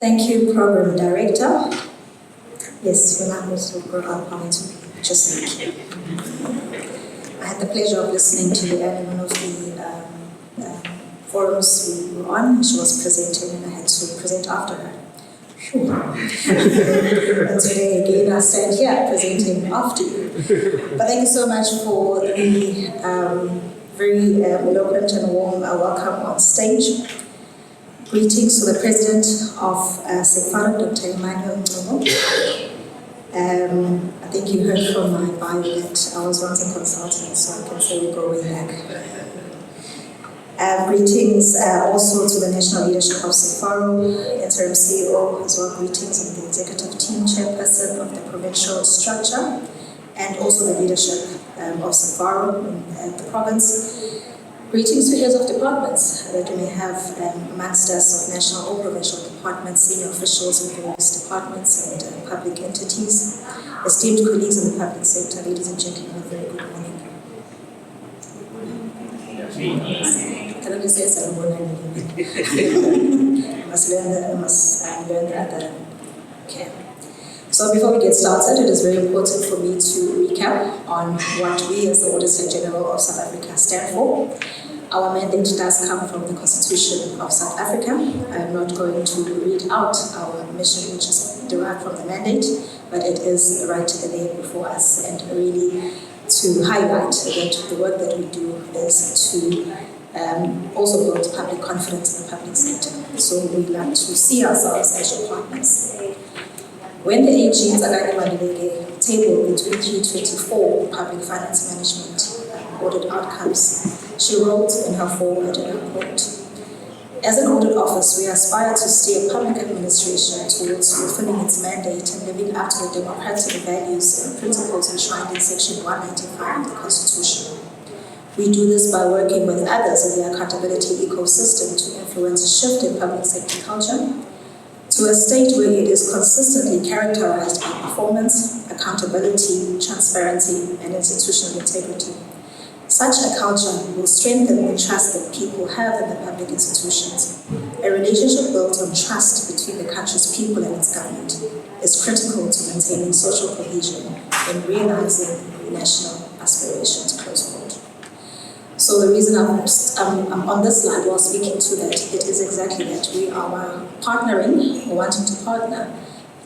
Thank you, Program Director. Yes, when I also brought up how to be just like you. I had the pleasure of listening to the end one of the forums we were on. She was presenting and I had to present after her. Phew. And today again I stand here presenting after you. But thank you so much for the very eloquent and warm welcome on stage. Greetings to the President of SECFARO, Dr. Nomalungelo Mkhize. I think you heard from my bio that I was once a consultant, so I can say we go way back. Greetings also to the National Leadership of SECFARO, Interim CEO, as well greetings of the Executive Team Chairperson of the Provincial Structure, and also the leadership of SECFARO in the province. Greetings to heads of departments that we may have amongst us of national or provincial departments, senior officials in various departments and public entities, esteemed colleagues in the public sector, ladies and gentlemen, a very good morning. Can I just say I must learn that. Okay. So before we get started, it is very important for me to recap on what we as the Auditor General of South Africa stand for. Our mandate does come from the Constitution of South Africa. I am not going to read out our mission, which is derived from the mandate, but it is right to the name before us, and really to highlight that the work that we do is to also build public confidence in the public sector. So we like to see ourselves as your partners. When the AG tabled the 23-24 Public Finance Management Audit Outcomes, she wrote in her foreword in her report, as an audit office, we aspire to steer public administration towards fulfilling its mandate and living up to the democratic values and principles enshrined in Section 195 of the Constitution. We do this by working with others in the accountability ecosystem to influence a shift in public sector culture to a state where it is consistently characterized by performance, accountability, transparency, and institutional integrity. Such a culture will strengthen the trust that people have in the public institutions. A relationship built on trust between the country's people and its government is critical to maintaining social cohesion and realizing national aspirations, close quote. So the reason I'm on this slide while speaking to that, it is exactly that. We are partnering, or wanting to partner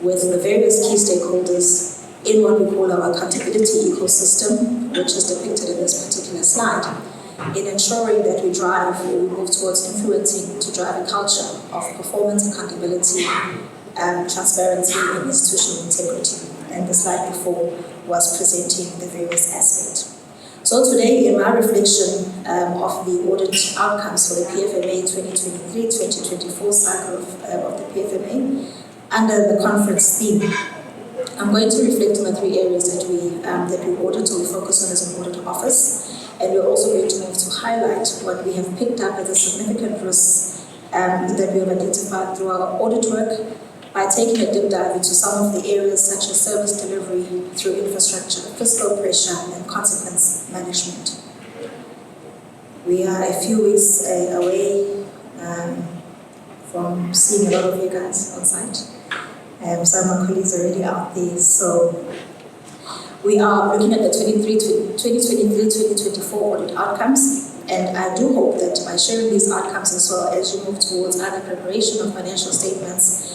with the various key stakeholders in what we call our accountability ecosystem, which is depicted in this particular slide, in ensuring that we drive, or we move towards influencing to drive a culture of performance, accountability, transparency, and institutional integrity. And the slide before was presenting the various aspects. So today, in my reflection of the audit outcomes for the PFMA 2023-2024 cycle of the PFMA, under the conference theme, I'm going to reflect on the three areas that we audit or we focus on as an audit office, and we're also going to move to highlight what we have picked up as a significant risks that we have identified through our audit work, by taking a deep dive into some of the areas such as service delivery through infrastructure, fiscal pressure, and consequence management. We are a few weeks away from seeing a lot of you guys on site. Some of my colleagues are already out there. So we are looking at the 2023-2024 audit outcomes, and I do hope that by sharing these outcomes as well as you move towards other preparation of financial statements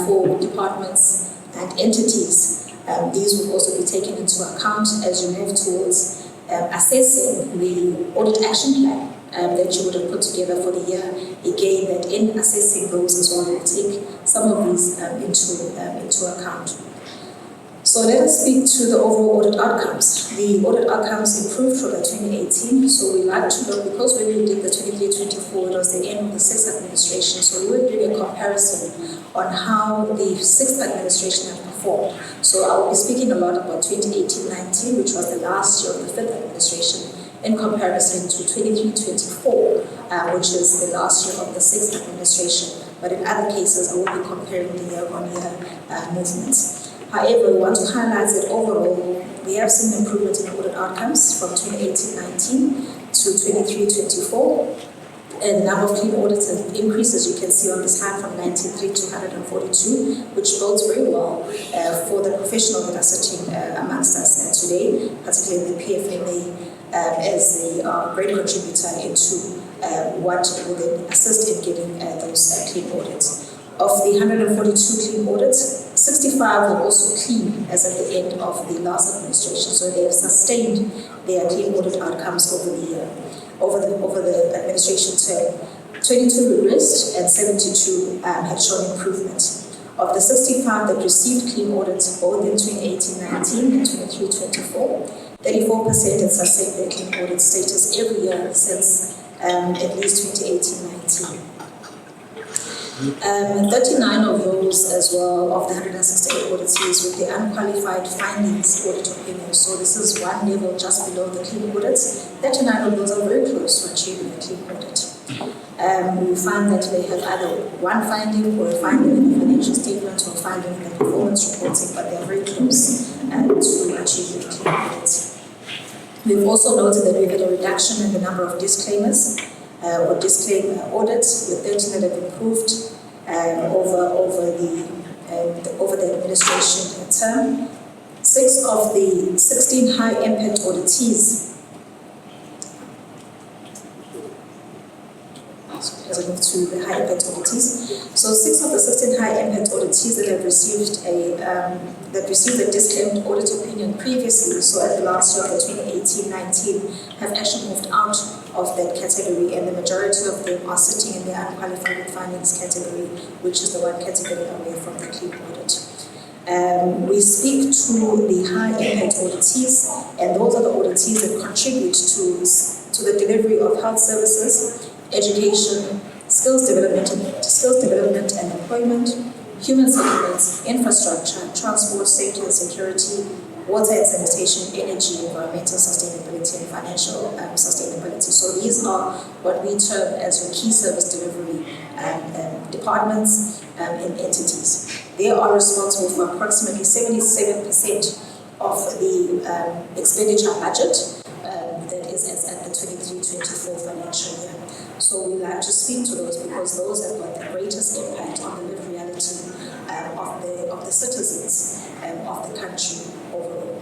for departments and entities, these will also be taken into account as you move towards assessing the audit action plan that you would have put together for the year. Again, that in assessing those as well, we'll take some of these into account. So let us speak to the overall audit outcomes. The audit outcomes improved from the 2018, so we like to look, because when we did the 23-24, it was the end of the sixth administration, so we were doing a comparison on how the sixth administration had performed. So I will be speaking a lot about 2018-19, which was the last year of the fifth administration, in comparison to 23-24, which is the last year of the sixth administration. But in other cases, I will be comparing the year-on-year movements. However, we want to highlight that overall, we have seen improvement in audit outcomes from 2018-19 to 23-24. And the number of clean audits has increased, as you can see on this slide, from 93 to 142, which bodes very well for the professionals that are sitting amongst us today, particularly the PFMA, as a great contributor into what will then assist in getting those clean audits. Of the 142 clean audits, 65 were also clean as at the end of the last administration. So they have sustained their clean audit outcomes over the administration term. 22 regressed and 72 had shown improvement. Of the 65 that received clean audits both in 2018-19 and 23-24, 34% had sustained their clean audit status every year since at least 2018-19. 39 of those as well, of the 168 auditees with the unqualified findings audit opinion. So this is one level just below the clean audits. 39 of those are very close to achieving a clean audit. We find that they have either one finding or a finding in the financial statement or a finding in the performance reporting, but they are very close to achieving a clean audit. We've also noted that we've had a reduction in the number of disclaimers or disclaimer audits, with 13 that have improved over the administration term. 6 of the 16 high impact auditees, as I move to the high impact auditees. So 6 of the 16 high impact auditees that have received a disclaimed audit opinion previously, so at the last year of 2018-19, have actually moved out of that category, and the majority of them are sitting in the unqualified findings category, which is the one category away from the clean audit. We speak to the high impact auditees, and those are the auditees that contribute to the delivery of health services, education, skills development and employment, human settlements, infrastructure, transport, safety and security, water and sanitation, energy, environmental sustainability, and financial sustainability. So these are what we term as key service delivery departments and entities. They are responsible for approximately 77% of the expenditure budget that is at the 23-24 financial year. So we like to speak to those because those have got the greatest impact on the lived reality of the citizens of the country overall.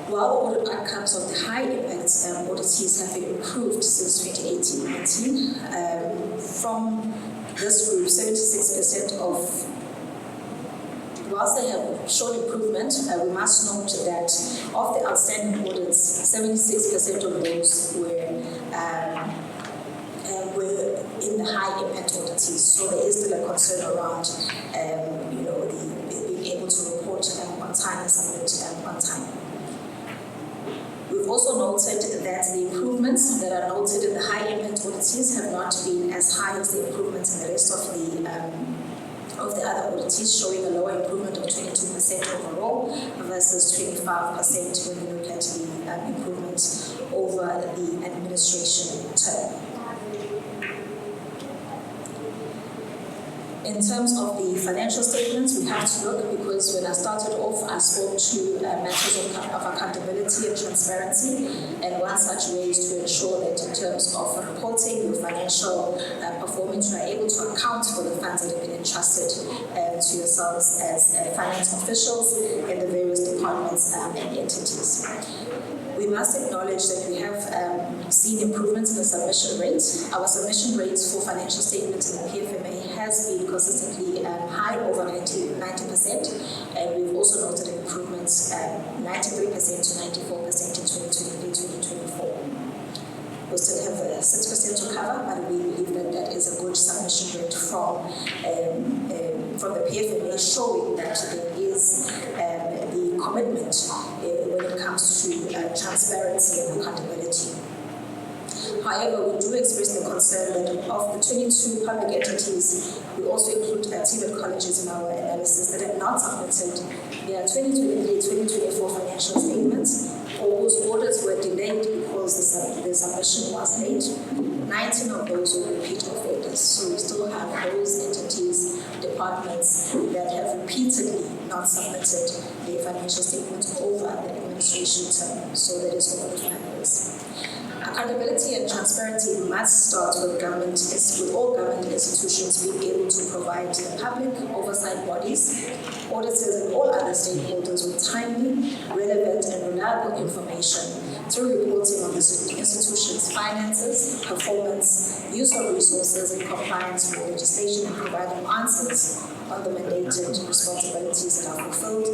While the audit outcomes of the high impact auditees have been improved since 2018-19, from this group, 76% whilst they have shown improvement, we must note that of the outstanding audits, 76% of those were in the high impact auditees. So there is still a concern around, being able to report on time and submit on time. We've also noted that the improvements that are noted in the high impact auditees have not been as high as the improvements in the rest of the other auditees, showing a lower improvement of 22% overall versus 25% when we look at the improvements over the administration term. In terms of the financial statements, we have to look, because when I started off, I spoke to matters of accountability and transparency, and one such way is to ensure that in terms of reporting your financial performance, you are able to account for the funds that have been entrusted to yourselves as finance officials in the various departments and entities. We must acknowledge that we have seen improvements in the submission rates. Our submission rates for financial statements in the PFMA has been consistently high, over 90%, and we've also noted improvements 93% to 94% in 2023-2024. We still have 6% to cover, but we believe that that is a good submission rate from the PFMA, showing that there is the commitment when it comes to transparency and accountability. However, we do express the concern that of the 22 public entities, we also include TVET colleges in our analysis that have not submitted their 2023-2024 financial statements, or whose audits were delayed because the submission was late. 19 of those were repeat offenders. So we still have those entities, departments that have repeatedly not submitted their financial statements over the administration term, so that is over the 5 years. Accountability and transparency must start with all government institutions being able to provide the public, oversight bodies, auditors, and all other stakeholders with timely, relevant, and reliable information through reporting on the institution's finances, performance, use of resources, and compliance with legislation, and providing answers on the mandated responsibilities that are fulfilled,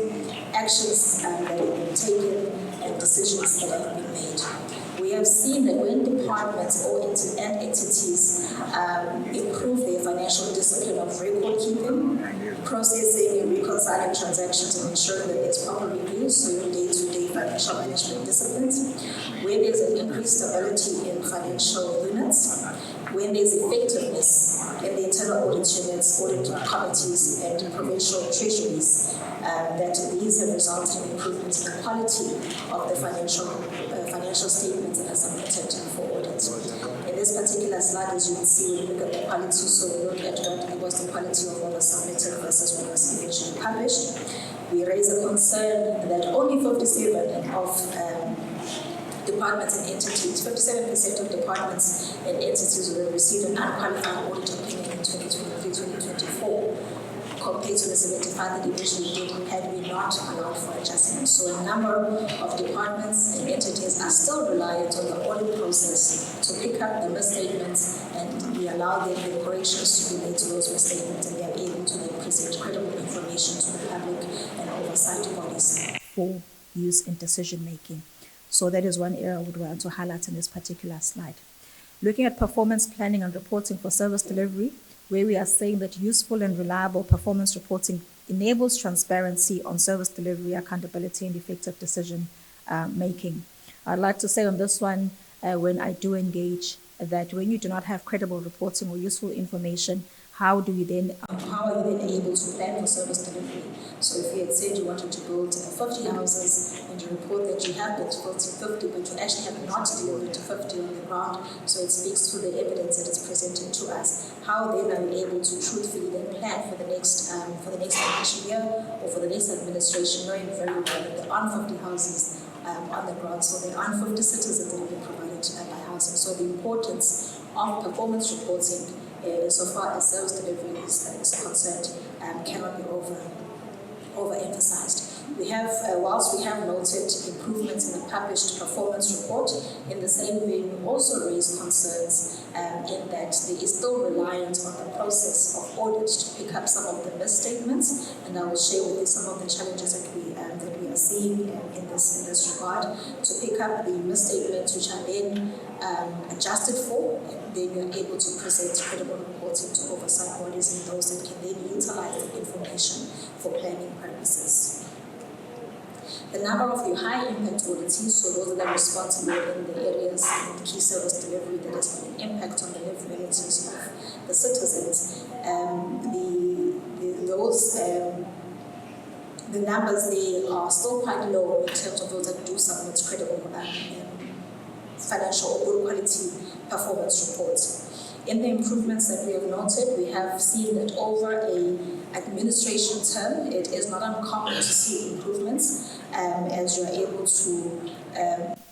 actions that have been taken, and decisions that have been made. We have seen that when departments and entities improve their financial discipline of record keeping, processing and reconciling transactions, and ensuring that there's proper reviews, so your day-to-day financial management disciplines, where there's an increased stability in financial units, when there's effectiveness in the internal audit units, audit committees, and provincial treasuries, that these have resulted in improvements in the quality of the financial statements that are submitted for audit. In this particular slide, as you can see, when you look at the quality, so we look at what was the quality of what was submitted versus what was eventually published. We raise a concern that only 57 of departments and entities, 57% of departments and entities will have received an unqualified audit opinion in 2023-2024, compared to the 75 that eventually did had we not allowed for adjustment. So a number of departments and entities are still reliant on the audit process to pick up the misstatements, and we allow them the corrections to be made to those misstatements, and they are able to then present credible information to the public and oversight bodies for use in decision making. So that is one area I would want to highlight in this particular slide. Looking at performance planning and reporting for service delivery, where we are saying that useful and reliable performance reporting enables transparency on service delivery, accountability, and effective decision making. I'd like to say on this one, when I do engage, that when you do not have credible reporting or useful information, how are you then able to plan for service delivery? So if you had said you wanted to build 50 houses and you report that you have built 50, but you actually have not delivered to 50 on the ground, so it speaks to the evidence that is presented to us. How then are we able to truthfully then plan for the next financial year or for the next administration, knowing very well that there aren't 50 houses on the ground, so there aren't 50 citizens that have been provided by housing. So the importance of performance reporting so far as service delivery is concerned cannot be overemphasized. We have, whilst we have noted improvements in the published performance report, in the same vein, we also raise concerns in that there is still reliance on the process of audit to pick up some of the misstatements, and I will share with you some of the challenges that we are seeing in this regard, to pick up the misstatements which are then adjusted for, and then we are able to present credible reporting to oversight bodies and those that can then utilize the information for planning purposes. The number of the high impact auditees, so those that are responsible in the areas in key service delivery that has an impact on the livabilities of the citizens, the numbers they are still quite low in terms of those that do submit credible financial or good quality performance reports. In the improvements that we have noted, we have seen that over an administration term, it is not uncommon to see improvements as you are able to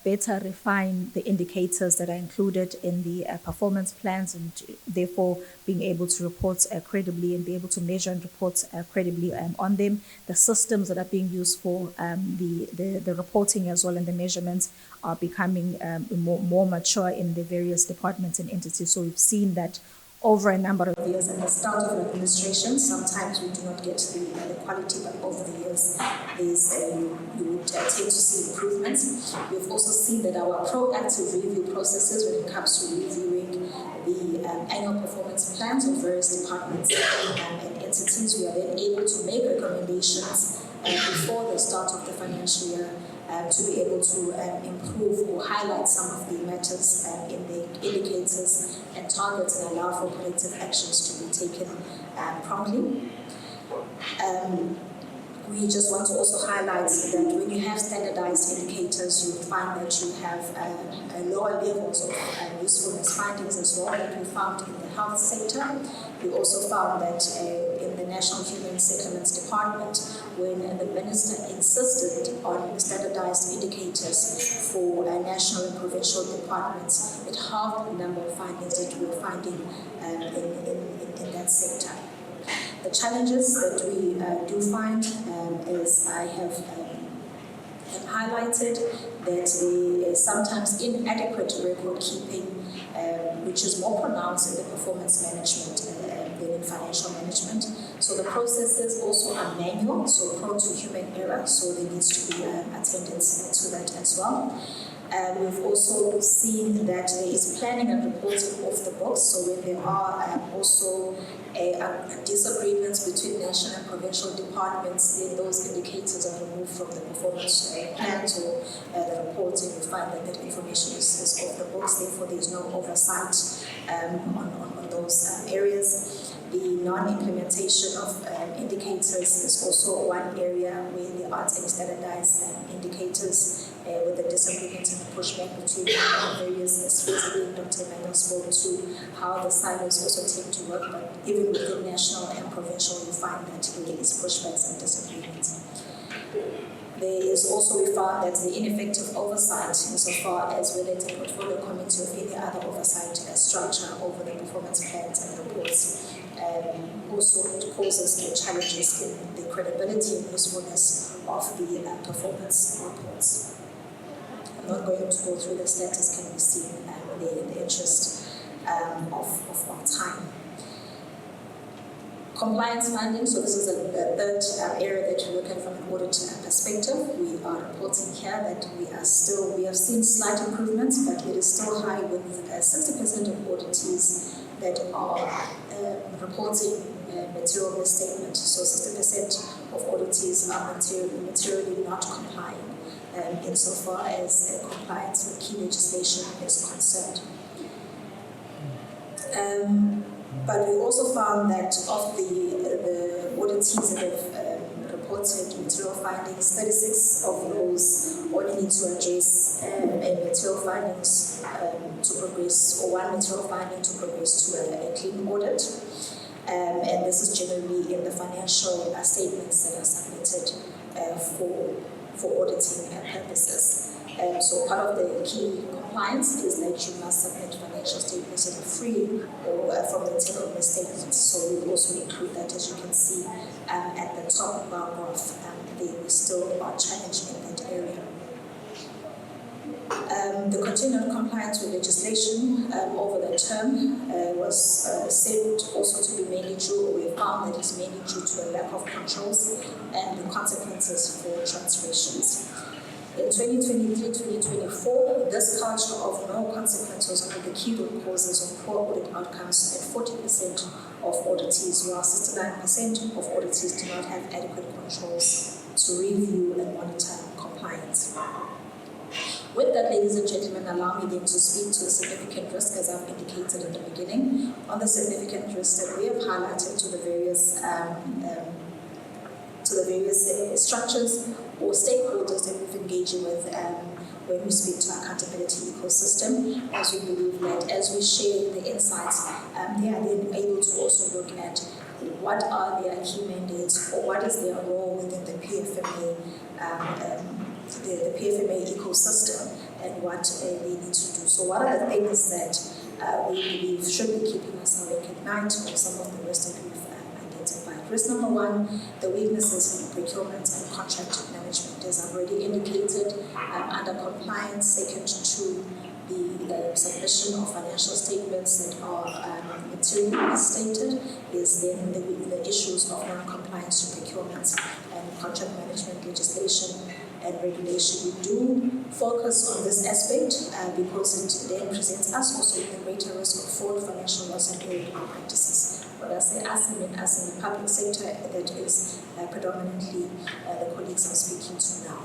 better refine the indicators that are included in the performance plans, and therefore being able to report credibly and be able to measure and report credibly on them. The systems that are being used for the reporting as well and the measurements are becoming more mature in the various departments and entities. So we've seen that over a number of years. At the start of administration, sometimes we do not get the quality, but over the years, you would tend to see improvements. We've also seen that our proactive review processes, when it comes to reviewing the annual performance plans of various departments and entities, we are then able to make recommendations before the start of the financial year to be able to improve or highlight some of the matters in the indicators and targets and allow for collective actions to be taken promptly. We just want to also highlight that when you have standardized indicators, you find that you have lower levels of usefulness findings as well that we found in the health sector. We also found that in the National Human Settlements Department, when the minister insisted on standardized indicators for national and provincial departments, it halved the number of findings that we were finding in that sector. The challenges that we do find, as I have highlighted, that there is sometimes inadequate record keeping, which is more pronounced in the performance management than in financial management. So the processes also are manual, so prone to human error, so there needs to be attendance to that as well. We've also seen that there is planning and reporting off the books, so when there are also disagreements between national and provincial departments, then those indicators are removed from the performance plans or the reporting. We find that that information is off the books, therefore there is no oversight on those areas. The non-implementation of indicators is also one area where there aren't any standardized indicators, with the disagreement and the pushback between various spheres. Dr. Emmanuel spoke to how the silos also tend to work, but even within national and provincial, you find that there is pushbacks and disagreements. There is also, we found that the ineffective oversight insofar as whether it's a portfolio committee or any other oversight structure over the performance plans and reports also causes the challenges in the credibility and usefulness of the performance reports. I'm not going to go through the status, can be seen in the interest of time. Compliance findings, so this is a third area that you look at from an audit perspective. We are reporting here that we have seen slight improvements, but it is still high with 60% of auditees that are reporting material misstatement. So 60% of auditees are materially not complying insofar as compliance with key legislation is concerned. But we also found that of the auditees that have reported material findings, 36 of those only need to address material findings to progress, or one material finding to progress to a clean audit. And this is generally in the financial statements that are submitted for auditing purposes. So part of the key compliance is that you must submit financial statements that are free or from the internal misstatements. So we also include that, as you can see at the top of our graph. We still are challenged in that area. The continued compliance with legislation over the term was said also to be mainly due, or we found that it's mainly due to a lack of controls and the consequences for transgressions. In 2023-2024, this culture of no consequences are the key root causes of poor audit outcomes at 40% of auditees, while 69% of auditees do not have adequate controls to review and monitor compliance. With that, ladies and gentlemen, allow me then to speak to the significant risk, as I've indicated in the beginning, on the significant risk that we have highlighted to the various structures or stakeholders that we've engaged with when we speak to our accountability ecosystem, as we believe that as we share the insights, they are then able to also look at what are their key mandates or what is their role within the PFMA, the PFMA ecosystem, and what they need to do. So what are the things that we believe should be keeping us awake at night, or some of the risks that we've identified? Risk number one, the weaknesses in procurement and contract management, as I've already indicated, under compliance. Second, to the submission of financial statements that are materially misstated, is then the issues of non-compliance to procurement and contract management legislation and regulation. We do focus on this aspect because it then presents us also with a greater risk of fraud, financial loss, and irregular practices. When I say us, I mean us in the public sector, that is predominantly the colleagues I'm speaking to now.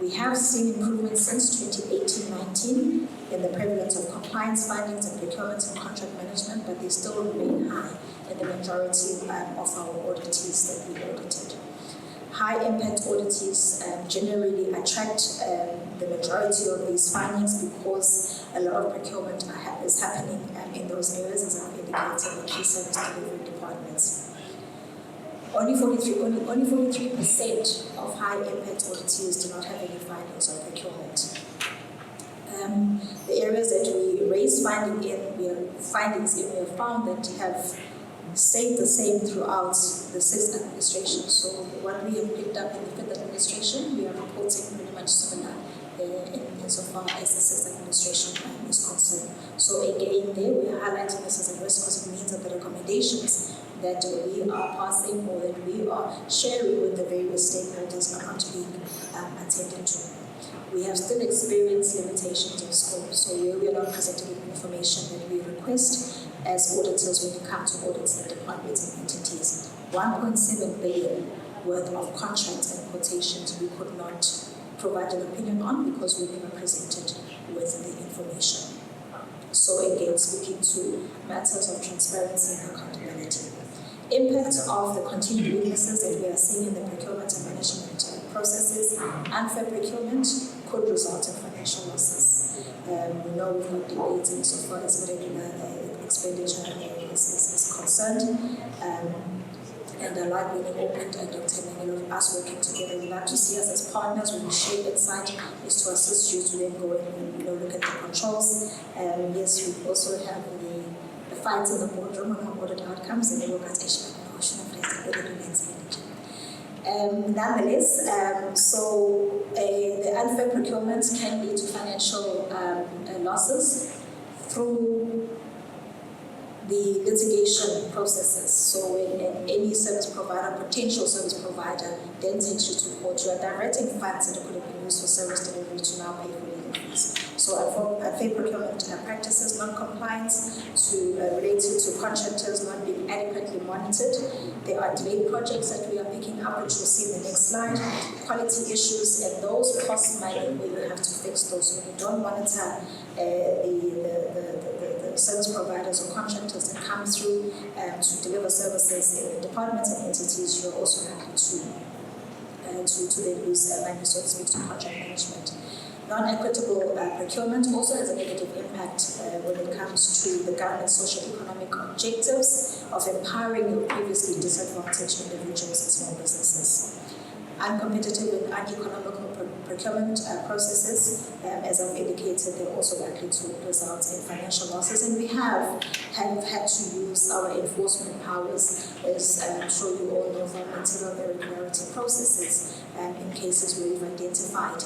We have seen improvements since 2018-19 in the prevalence of compliance findings and procurement and contract management, but they still remain high in the majority of our auditees that we audited. High impact auditees generally attract the majority of these findings because a lot of procurement is happening in those areas, as I've indicated, in key service delivery departments. only 43% of high impact auditees do not have any findings on procurement. The areas that we raised findings in, we have found that have stayed the same throughout the sixth administration. So what we have picked up in the fifth administration, we are reporting pretty much similar insofar as the sixth administration is concerned. So again, there we are highlighting this as a risk because it means that the recommendations that we are passing or that we are sharing with the various stakeholders are not being attended to. We have still experienced limitations of scope, so we are not presenting information that we request as auditors when it comes to audits the departments and entities. 1.7 billion worth of contracts and quotations we could not provide an opinion on because we were presented with the information. So again, speaking to matters of transparency and accountability. Impact of the continued weaknesses that we are seeing in the procurement and management processes, unfair procurement could result in financial losses. We know we've got debates insofar as irregular expenditure is concerned. And I like when you opened and Dr. Nomalungelo of us working together. We like to see us as partners when we shape insight is to assist you to then go and look at the controls. Yes, we also have the fights in the boardroom on our audit outcomes and the work at actually the expenditure. Nonetheless, the unfair procurement can lead to financial losses through the litigation processes. So when any service provider, potential service provider, then takes you to court, you are directing funds that could have been used for service delivery to now pay for legal fees. So unfair procurement practices, non-compliance related to contractors not being adequately monitored. There are delayed projects that we are picking up, which we'll see in the next slide. Quality issues, and those cost money where you have to fix those. So you don't monitor the service providers or contractors that come through to deliver services in the departments and entities, you're also likely to then lose money, so to speak, to contract management. Non-equitable procurement also has a negative impact when it comes to the government's socio-economic objectives of empowering your previously disadvantaged individuals and small businesses. Uncompetitive and uneconomical procurement processes, as I've indicated, they're also likely to result in financial losses. And we have had to use our enforcement powers, as I'm sure you all know, from intergovernmental processes in cases where we've identified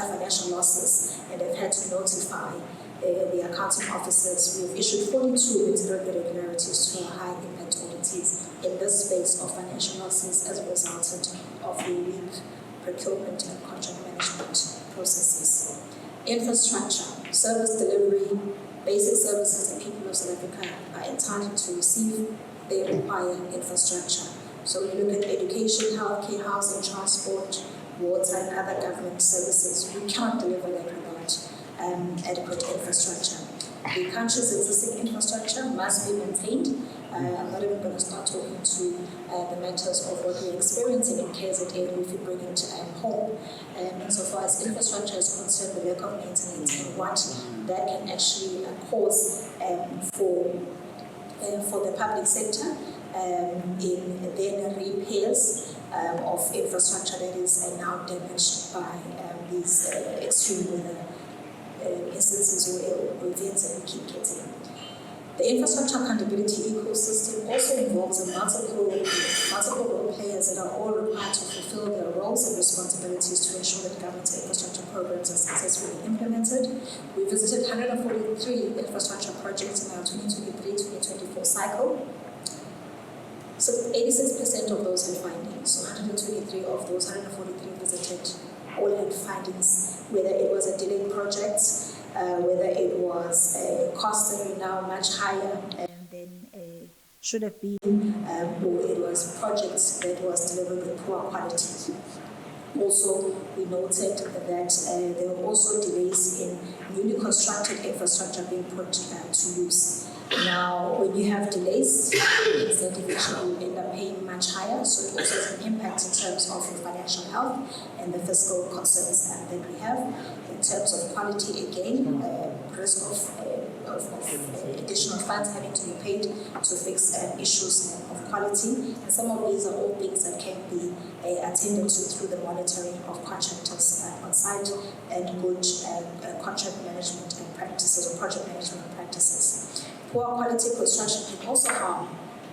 financial losses and have had to notify the accounting officers. We've issued 42 irregularities to our high impact auditees in this space of financial losses as a result of the weak procurement and contract management processes. Infrastructure, service delivery, basic services that people of South Africa are entitled to receive, they require infrastructure. So we look at education, healthcare, housing, transport, water, and other government services. We cannot deliver that without adequate infrastructure. The country's existing infrastructure must be maintained. I'm not even going to start talking to the matters of what we're experiencing in KZN if we bring it home. Insofar as infrastructure is concerned, the lack of maintenance and what that can actually cause for the public sector in then repairs of infrastructure that is now damaged by these extreme weather instances or events that we keep getting. The infrastructure accountability ecosystem also involves multiple role players that are all required to fulfill their roles and responsibilities to ensure that government infrastructure programs are successfully implemented. We visited 143 infrastructure projects in our 2023-2024 cycle. So 86% of those had findings. So 123 of those 143 visited all had findings, whether it was a delayed project, whether it was a cost that is now much higher than should have been, or it was projects that was delivered with poor quality. Also, we noted that there were also delays in newly constructed infrastructure being put to use. Now, when you have delays, it means that eventually you end up paying much higher, so it also has an impact in terms of your financial health and the fiscal concerns that we have. In terms of quality, again, risk of additional funds having to be paid to fix issues of quality. And some of these are all things that can be attended to through the monitoring of contractors on site and good contract management and practices or project management practices. Poor quality construction can also harm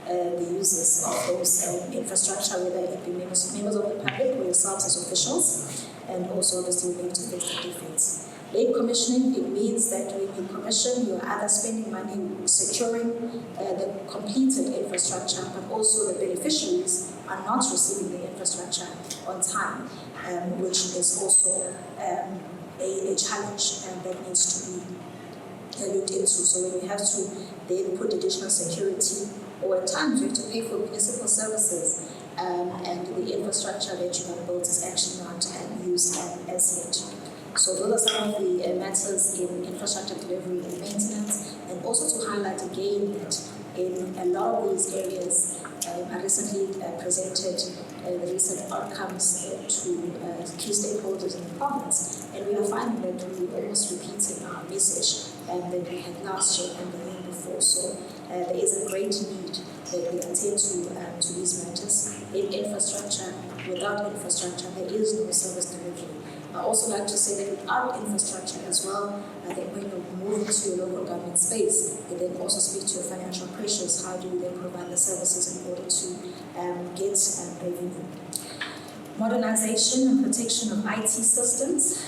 the users of those infrastructure, whether it be members of the public or yourselves as officials, and also obviously we need to fix the defects. Late commissioning, it means that when you commission, you are either spending money securing the completed infrastructure, but also the beneficiaries are not receiving the infrastructure on time, which is also a challenge that needs to be looked into. So when you have to then put additional security, or at times you have to pay for municipal services, and the infrastructure that you have built is actually not used as yet. So those are some of the matters in infrastructure delivery and maintenance, and also to highlight again that in a lot of these areas, I recently presented the recent outcomes to key stakeholders in the province, and we are finding that we're almost repeating our message that we had last year and the year before. So there is a great need that we attend to these matters. In infrastructure, without infrastructure, there is no service delivery. I also like to say that without infrastructure as well, I think when you move into your local government space, you then also speak to your financial pressures. How do you then provide the services in order to get revenue? Modernization and protection of IT systems.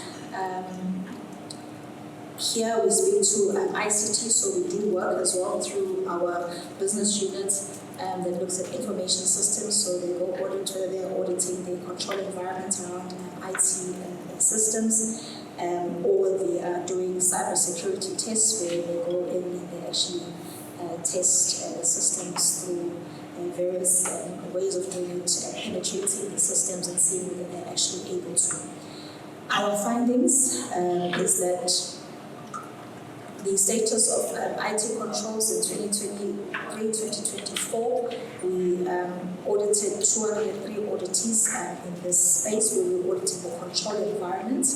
Here we speak to ICT, so we do work as well through our business units that looks at information systems. So they go audit whether they're auditing the control environment around IT systems, or they are doing cybersecurity tests where they go in and they actually test systems through various ways of doing it, penetrating the systems and seeing whether they're actually able to. Our findings is that the status of IT controls in 2023-2024, we audited 203 auditees in this space where we audited the control environments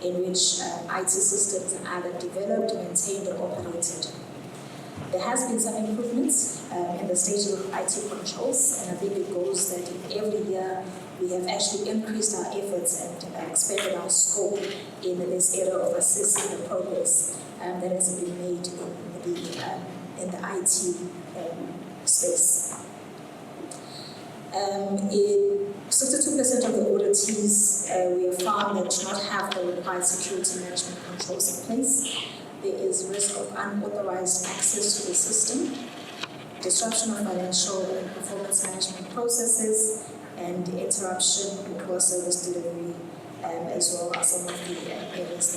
in which IT systems are either developed, maintained, or operated. There has been some improvements in the status of IT controls, and I think it goes that every year we have actually increased our efforts and expanded our scope in this area of assessing the progress that has been made in the IT space. In 62% of the auditees, we have found that do not have the required security management controls in place. There is risk of unauthorized access to the system, disruption of financial and performance management processes, and interruption in poor service delivery, as well as some of the areas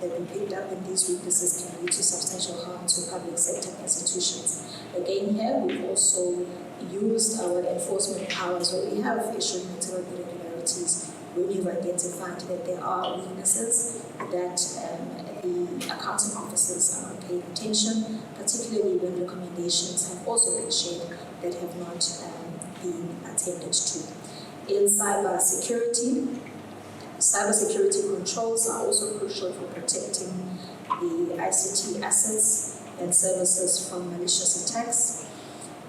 that we picked up, and these weaknesses can lead to substantial harm to public sector institutions. Again, here we've also used our enforcement powers where we have issued material irregularities when we've identified that there are weaknesses that the accounting officers are not paying attention, particularly when recommendations have also been shared that have not been attended to. In cybersecurity controls are also crucial for protecting the ICT assets and services from malicious attacks.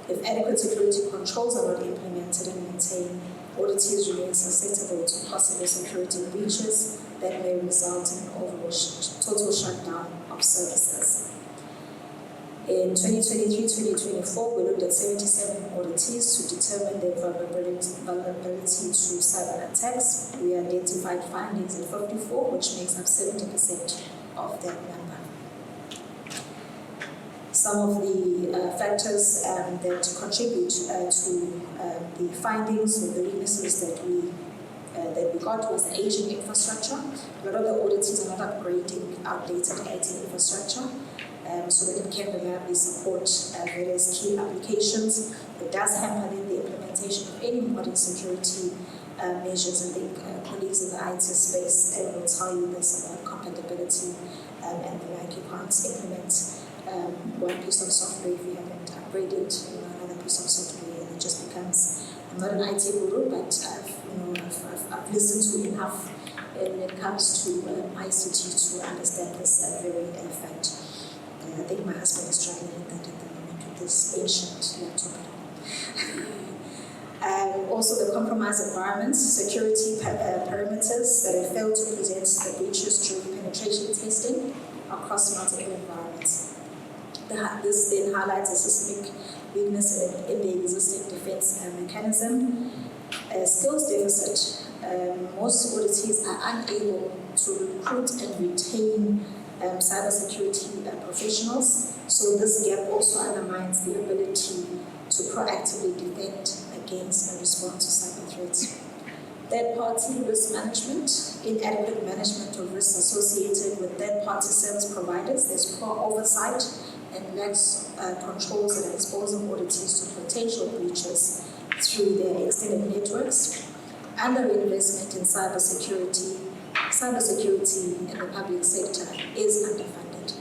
If adequate security controls are not implemented and maintained, auditees remain susceptible to possible security breaches that may result in an overall total shutdown of services. In 2023-2024, we looked at 77 auditees to determine their vulnerability to cyber attacks. We identified findings in 54, which makes up 70% of that number. Some of the factors that contribute to the findings or the weaknesses that we got was the aging infrastructure. A lot of the auditees are not upgrading outdated IT infrastructure, so that it can reliably support various key applications. It does hamper the implementation of any modern security measures. I think colleagues in the IT space will tell you this about compatibility and the like. You can't implement one piece of software if you haven't upgraded another piece of software, and it just becomes. I'm not an IT guru, but I've listened to enough when it comes to ICT to understand this very fact. I think my husband is struggling with that at the moment with this ancient laptop. Also the compromised environments, security parameters that have failed to present the breaches during penetration testing across multiple environments. This then highlights a systemic weakness in the existing defense mechanism. Skills deficit. Most auditees are unable to recruit and retain cybersecurity professionals, so this gap also undermines the ability to proactively defend against and respond to cyber threats. Third-party risk management, inadequate management of risks associated with third-party service providers. There's poor oversight and lax controls that are exposing auditees to potential breaches through their extended networks. Underinvestment in cybersecurity. Cybersecurity in the public sector is underfunded.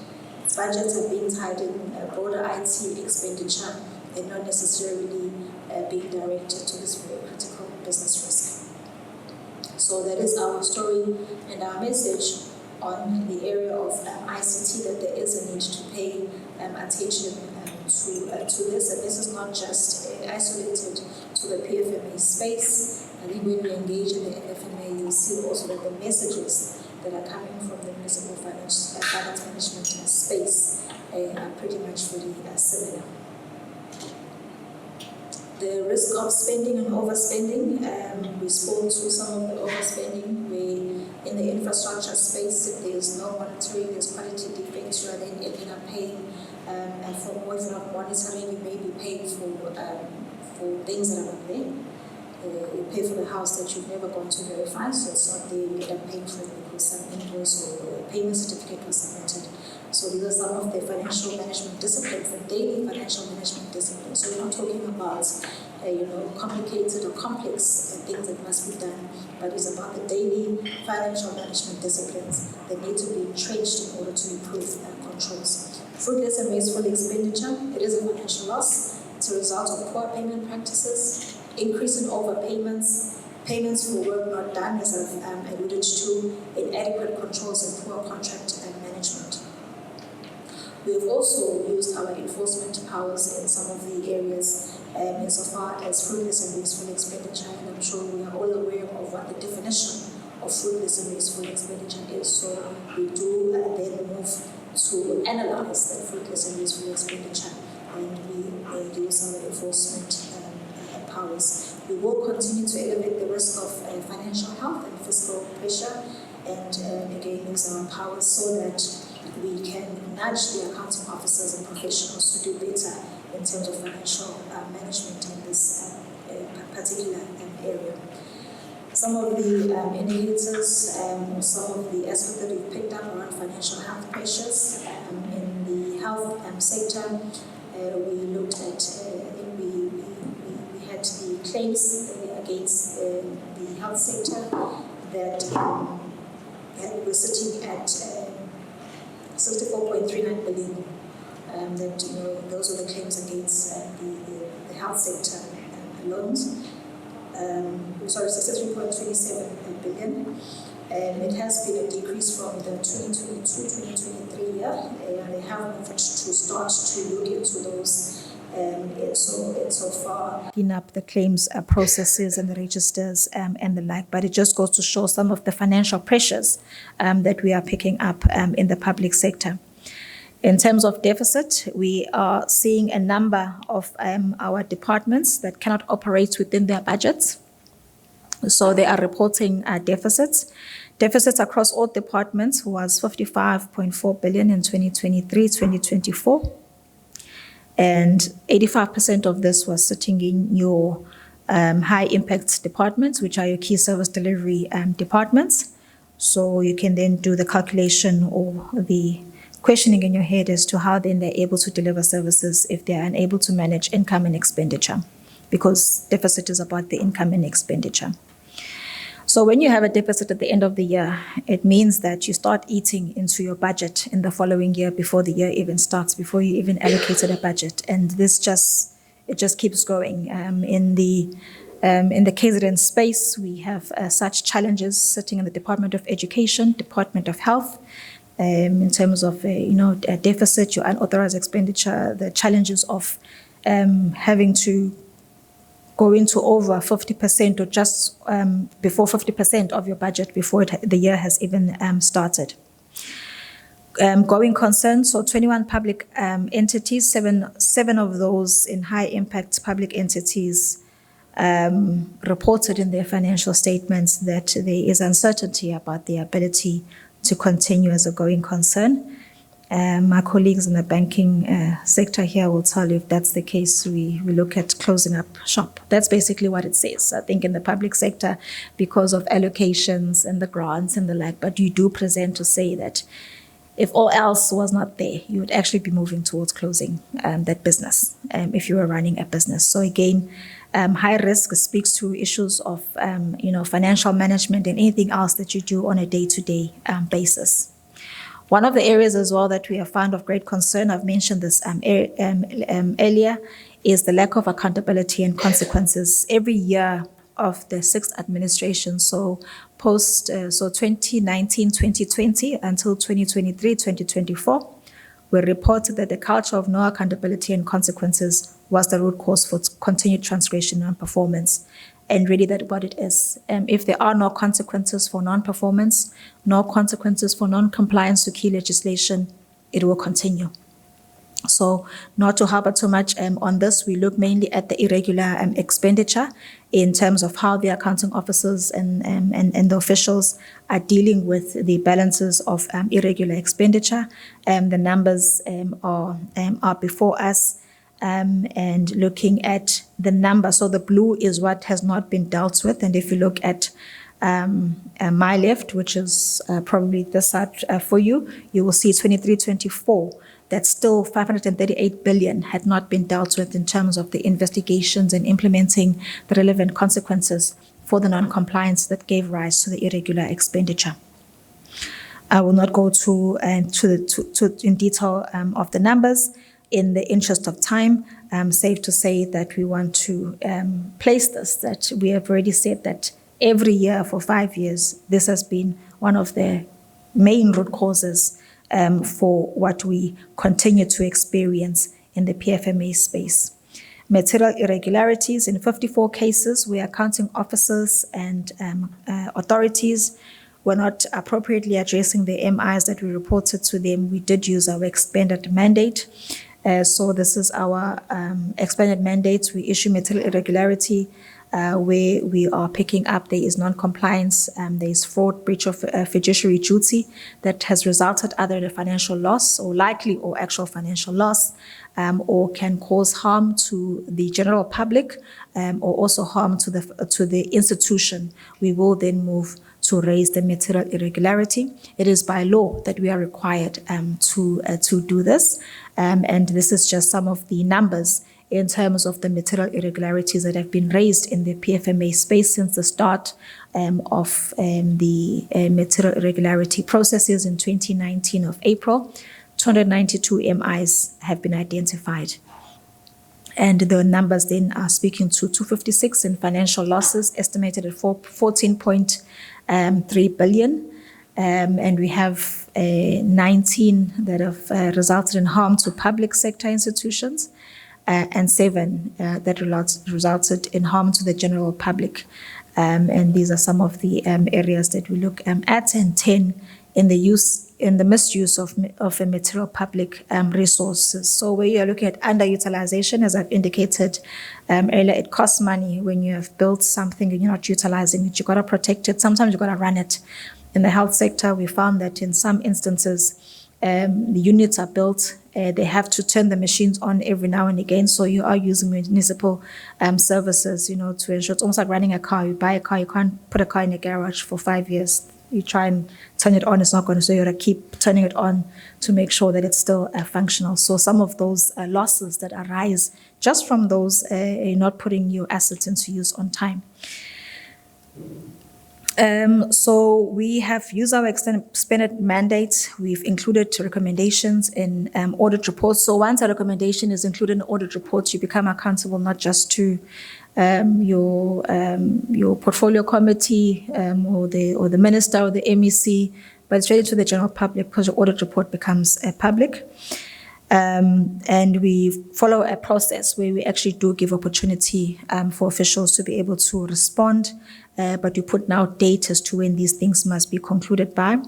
Budgets have been tied in broader IT expenditure and not necessarily being directed to this very critical business risk. So that is our story and our message on the area of ICT, that there is a need to pay attention to this, and this is not just isolated to the PFMA space. I think when we engage in the NFMA, you'll see also that the messages that are coming from the municipal finance management space are pretty much very similar. The risk of spending and overspending, we spoke to some of the overspending where in the infrastructure space, if there's no monitoring, there's quality defects, you are then ending up paying, and for more if not monitoring, you may be paying for things that are not there. You pay for the house that you've never gone to verify, so it's not there, you end up paying for it because some invoice or a payment certificate was submitted. So these are some of the financial management disciplines, the daily financial management disciplines. So we're not talking about complicated or complex things that must be done, but it's about the daily financial management disciplines that need to be entrenched in order to improve controls. Fruitless and wasteful expenditure, it is a financial loss. It's a result of poor payment practices, increase in overpayments, payments for work not done, as I've alluded to, inadequate controls and poor contract management. We've also used our enforcement powers in some of the areas insofar as fruitless and wasteful expenditure, and I'm sure we are all aware of what the definition of fruitless and wasteful expenditure is. So we do then move to analyze that fruitless and wasteful expenditure, and we use our enforcement powers. We will continue to elevate the risk of financial health and fiscal pressure, and again use our powers so that we can nudge the accounting officers and professionals to do better in terms of financial management in this particular area. Some of the indicators, some of the aspects that we've picked up around financial health pressures in the health sector, we looked at, we had the claims against the health sector that we're sitting at 64.39 billion. Those are the claims against the health sector loans. 63.27 billion. It has been a decrease from the 2022-2023 year. They have moved to start to look into those so far. Picking up the claims processes and the registers and the like, but it just goes to show some of the financial pressures that we are picking up in the public sector. In terms of deficit, we are seeing a number of our departments that cannot operate within their budgets. So they are reporting deficits. Deficits across all departments was 55.4 billion in 2023-2024. And 85% of this was sitting in your high impact departments, which are your key service delivery departments. So you can then do the calculation or the questioning in your head as to how then they're able to deliver services if they're unable to manage income and expenditure, because deficit is about the income and expenditure. So when you have a deficit at the end of the year, it means that you start eating into your budget in the following year before the year even starts, before you even allocated a budget. And this just keeps going. In the KZN space, we have such challenges sitting in the Department of Education, Department of Health, in terms of a deficit, your unauthorized expenditure, the challenges of having to go into over 50% or just before 50% of your budget before the year has even started. Going concern, so 21 public entities, seven of those in high impact public entities reported in their financial statements that there is uncertainty about the ability to continue as a going concern. My colleagues in the banking sector here will tell you if that's the case, we look at closing up shop. That's basically what it says. I think in the public sector, because of allocations and the grants and the like, but you do present to say that if all else was not there, you would actually be moving towards closing that business if you were running a business. So again, high risk speaks to issues of financial management and anything else that you do on a day-to-day basis. One of the areas as well that we have found of great concern, I've mentioned this earlier, is the lack of accountability and consequences. Every year of the sixth administration, so 2019, 2020 until 2023, 2024, we reported that the culture of no accountability and consequences was the root cause for continued transgression and performance. And really that's what it is. If there are no consequences for non-performance, no consequences for non-compliance to key legislation, it will continue. So not to harbor too much on this, we look mainly at the irregular expenditure in terms of how the accounting officers and the officials are dealing with the balances of irregular expenditure. The numbers are before us. And looking at the number, so the blue is what has not been dealt with. And if you look at my left, which is probably this side for you, you will see 23-24. That still 538 billion had not been dealt with in terms of the investigations and implementing the relevant consequences for the non-compliance that gave rise to the irregular expenditure. I will not go to in detail of the numbers. In the interest of time, safe to say that we want to place this, that we have already said that every year for 5 years, this has been one of the main root causes for what we continue to experience in the PFMA space. Material irregularities in 54 cases where accounting officers and authorities were not appropriately addressing the MIs that we reported to them. We did use our expanded mandate. So this is our expanded mandate. We issue material irregularity where we are picking up there is non-compliance, there is fraud, breach of fiduciary duty that has resulted either in a financial loss or likely or actual financial loss, or can cause harm to the general public, or also harm to the institution. We will then move to raise the material irregularity. It is by law that we are required to do this. And this is just some of the numbers in terms of the material irregularities that have been raised in the PFMA space since the start of the material irregularity processes in 2019 of April. 292 MIs have been identified. And the numbers then are speaking to 256 in financial losses, estimated at 14.3 billion. And we have 19 that have resulted in harm to public sector institutions, and 7 that resulted in harm to the general public. And these are some of the areas that we look at, and 10 in the misuse of a material public resources. So where you're looking at underutilization, as I've indicated earlier, it costs money when you have built something and you're not utilizing it. You've got to protect it. Sometimes you've got to run it. In the health sector, we found that in some instances, the units are built, they have to turn the machines on every now and again. So you are using municipal services, to ensure it's almost like running a car. You buy a car, you can't put a car in a garage for 5 years. You try and turn it on, it's not going to, so you got to keep turning it on to make sure that it's still functional. So some of those losses that arise just from those not putting your assets into use on time. So we have used our expanded mandate. We've included recommendations in audit reports. So once a recommendation is included in audit reports, you become accountable not just to your portfolio committee or the minister or the MEC, but it's ready to the general public because the audit report becomes public. And we follow a process where we actually do give opportunity for officials to be able to respond, but we put now dates as to when these things must be concluded by.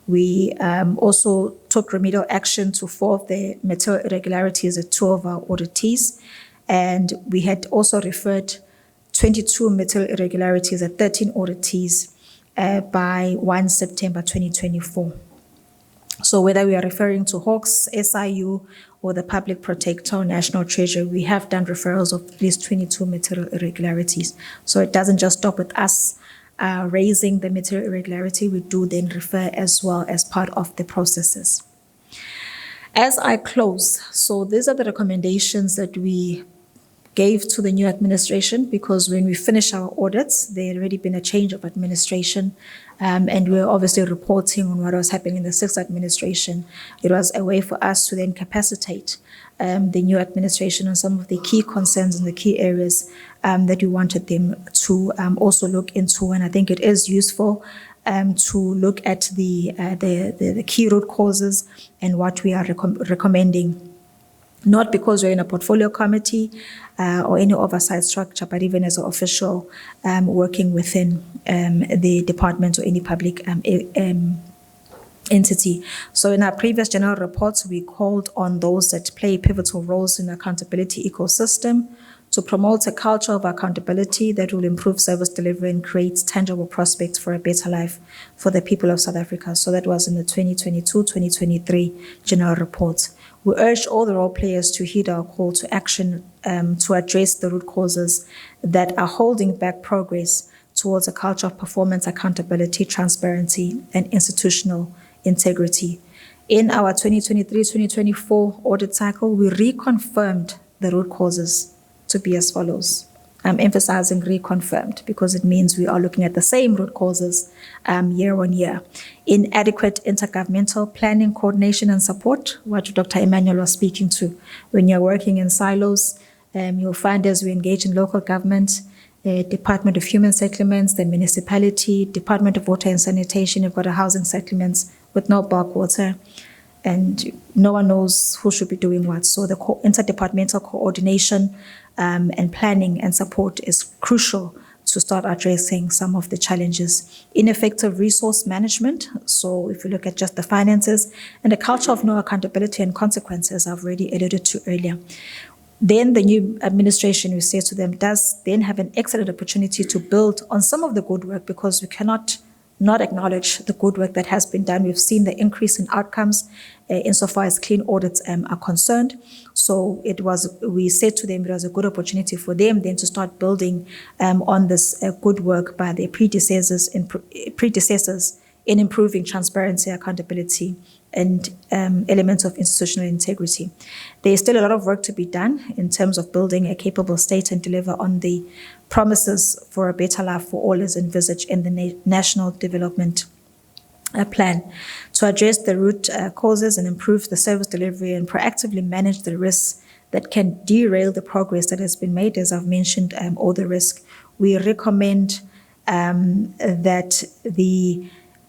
We also took remedial action to 4 of the material irregularities at 2 of our auditees, and we had also referred 22 material irregularities at 13 auditees by 1 September 2024. So whether we are referring to Hawks, SIU, or the Public Protector or National Treasury, we have done referrals of at least 22 material irregularities. So it doesn't just stop with us raising the material irregularity, we do then refer as well as part of the processes. As I close, so these are the recommendations that we gave to the new administration, because when we finished our audits, there had already been a change of administration, and we were obviously reporting on what was happening in the 6th administration. It was a way for us to then capacitate the new administration on some of the key concerns and the key areas that we wanted them to also look into. And I think it is useful to look at the key root causes and what we are recommending. Not because we're in a portfolio committee or any oversight structure, but even as an official working within the department or any public entity. So in our previous general reports, we called on those that play pivotal roles in the accountability ecosystem to promote a culture of accountability that will improve service delivery and create tangible prospects for a better life for the people of South Africa. So that was in the 2022-2023 general report. We urge all the role players to heed our call to action to address the root causes that are holding back progress towards a culture of performance, accountability, transparency, and institutional integrity. In our 2023-2024 audit cycle, we reconfirmed the root causes to be as follows. I'm emphasizing reconfirmed because it means we are looking at the same root causes year on year. Inadequate intergovernmental planning, coordination, and support, what Dr. Emmanuel was speaking to. When you're working in silos, you'll find as we engage in local government, Department of Human Settlements, the municipality, Department of Water and Sanitation, you've got a housing settlements with no bulk water, and no one knows who should be doing what. So the interdepartmental coordination and planning and support is crucial to start addressing some of the challenges. Ineffective resource management. So if you look at just the finances and the culture of no accountability and consequences, I've already alluded to earlier. Then the new administration, we say to them, does then have an excellent opportunity to build on some of the good work, because we cannot not acknowledge the good work that has been done. We've seen the increase in outcomes insofar as clean audits are concerned. So we said to them it was a good opportunity for them then to start building on this good work by their predecessors in improving transparency, accountability, and elements of institutional integrity. There is still a lot of work to be done in terms of building a capable state and deliver on the promises for a better life for all as envisaged in the National Development Plan. To address the root causes and improve the service delivery and proactively manage the risks that can derail the progress that has been made, as I've mentioned, all the risk, we recommend that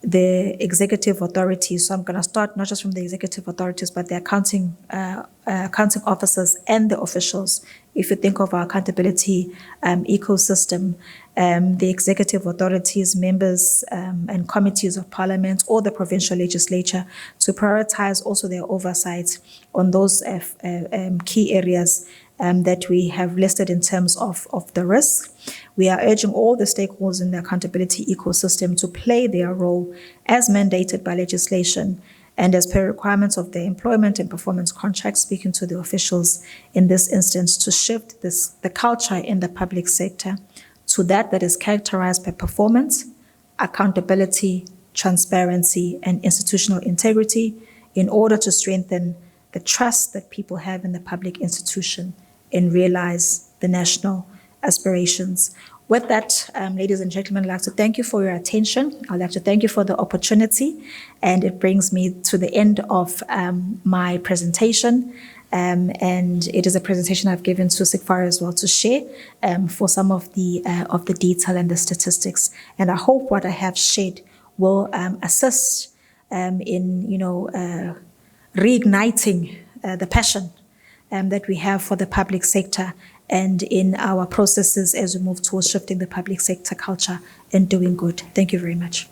the executive authorities, so I'm going to start not just from the executive authorities, but the accounting officers and the officials. If you think of our accountability ecosystem, the executive authorities, members and committees of parliament or the provincial legislature, to prioritize also their oversight on those key areas that we have listed in terms of the risk. We are urging all the stakeholders in the accountability ecosystem to play their role as mandated by legislation and as per requirements of the employment and performance contracts, speaking to the officials in this instance, to shift the culture in the public sector to that is characterized by performance, accountability, transparency, and institutional integrity in order to strengthen the trust that people have in the public institution and realize the national aspirations. With that, ladies and gentlemen, I'd like to thank you for your attention. I'd like to thank you for the opportunity, and it brings me to the end of my presentation. And it is a presentation I've given to Sikfar as well to share for some of the detail and the statistics. And I hope what I have shared will assist in, reigniting the passion that we have for the public sector and in our processes as we move towards shifting the public sector culture and doing good. Thank you very much.